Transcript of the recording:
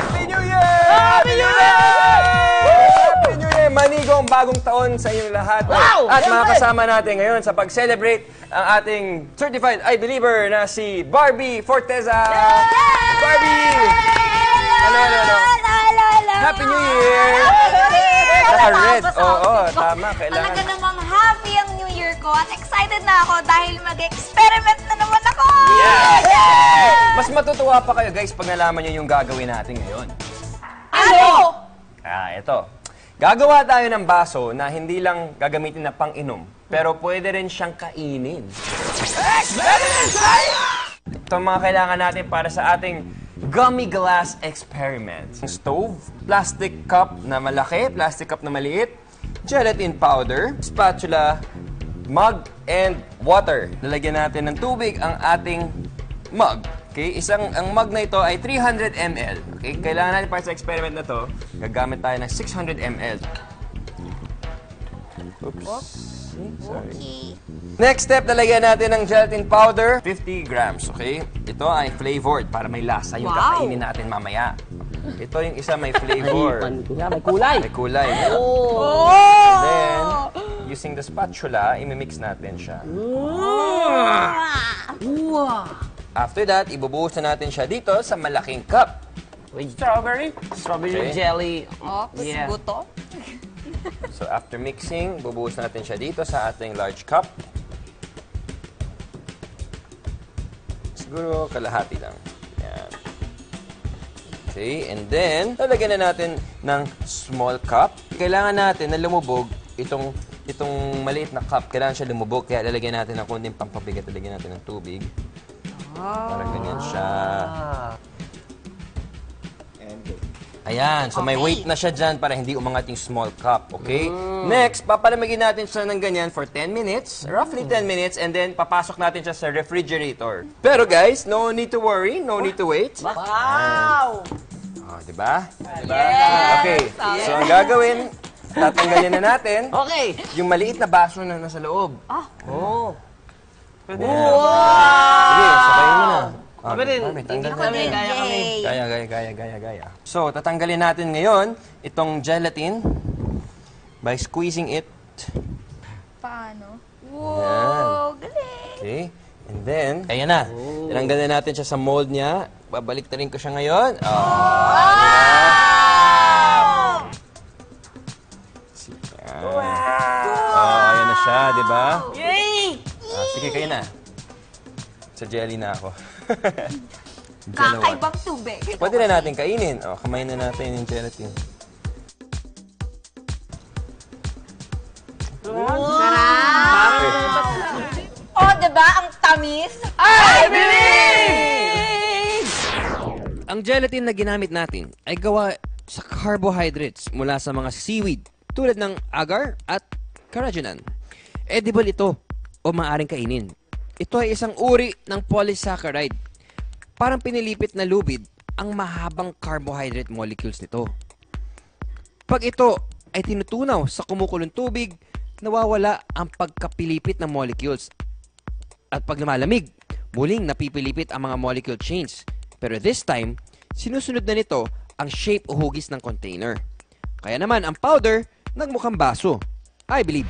Happy New Year! Happy New Year! Happy New Year! Manigong bagong taon sa inyong lahat. Wow! At mga kasama natin ngayon sa pag-celebrate ang ating certified I-Believer na si Barbie Forteza. Barbie! Hello. Happy New Year! Naka-red. Oo, tama. Kailangan. Talaga namang happy ang New Year ko at excited na ako dahil mag-experiment na naman ako! Yes! Mas matutuwa pa kayo guys pag nalaman nyo yung gagawin natin ngayon. Ano? Ito. Gagawa tayo ng baso na hindi lang gagamitin na pang-inom, pero pwede rin siyang kainin. Ito ang mga kailangan natin para sa ating gummy glass experiment. Stove, plastic cup na malaki, plastic cup na maliit, gelatin powder, spatula, mug, and water. Lalagyan natin ng tubig ang ating mug. Okay, ang mug na ito ay 300 ml. Okay, kailangan natin para sa experiment na to, gagamit tayo ng 600 ml. Oops. Sorry. Next step, lalagyan natin ng gelatin powder, 50 grams, okay? Ito ay flavored para may lasa yung kakainin natin mamaya. Ito yung isa may flavor. May kulay. May kulay. Then, using the spatula, imimix natin siya. After that, ibubuhos na natin siya dito sa malaking cup. Strawberry? Strawberry Okay. jelly. Oh, Yeah. buto. So, after mixing, bubuhos natin siya dito sa ating large cup. Siguro kalahati lang. Yan. Okay, and then, lalagyan na natin ng small cup. Kailangan natin na lumubog itong maliit na cup. Kailangan siya lumubog, kaya lalagyan natin ng konting pampabigat. Lalagyan natin ng tubig. Para ganyan siya. Ayan, so may weight na siya dyan para hindi umangat yung small cup, okay? Next, papalamigin natin siya ng ganyan for 10 minutes, roughly 10 minutes, and then papasok natin siya sa refrigerator. Pero guys, no need to worry, no need to wait. Wow! Oh, diba? Okay, so ang gagawin, tatanggalin na natin Okay. yung maliit na baso na nasa loob. Oh. Pwede na. Sige, sakayin mo na. Pwede rin. Tanggal Ako din, Jay. Gaya. So, tatanggalin natin ngayon itong gelatin by squeezing it. Paano? Wow, galing! Okay. And then, ayan na. Tinanggalin natin siya sa mold niya. Babalik na rin ko siya ngayon. Ayan na siya, di ba? Yay! Sige, kayo na. Sa jelly na ako. Kakaibang tubig. Pwede na natin kainin. Kamayin na natin yung gelatin. Oh, diba? Ang tamis. I believe! Ang gelatin na ginamit natin ay gawa sa carbohydrates mula sa mga seaweed tulad ng agar at carrageenan. Edible ito o maaaring kainin. Ito ay isang uri ng polysaccharide. Parang pinilipit na lubid ang mahabang carbohydrate molecules nito. Pag ito ay tinutunaw sa kumukulong tubig, nawawala ang pagkapilipit ng molecules. At pag lumalamig, muling napipilipit ang mga molecule chains. Pero this time, sinusunod na nito ang shape o hugis ng container. Kaya naman ang powder nagmukhang baso. I believe.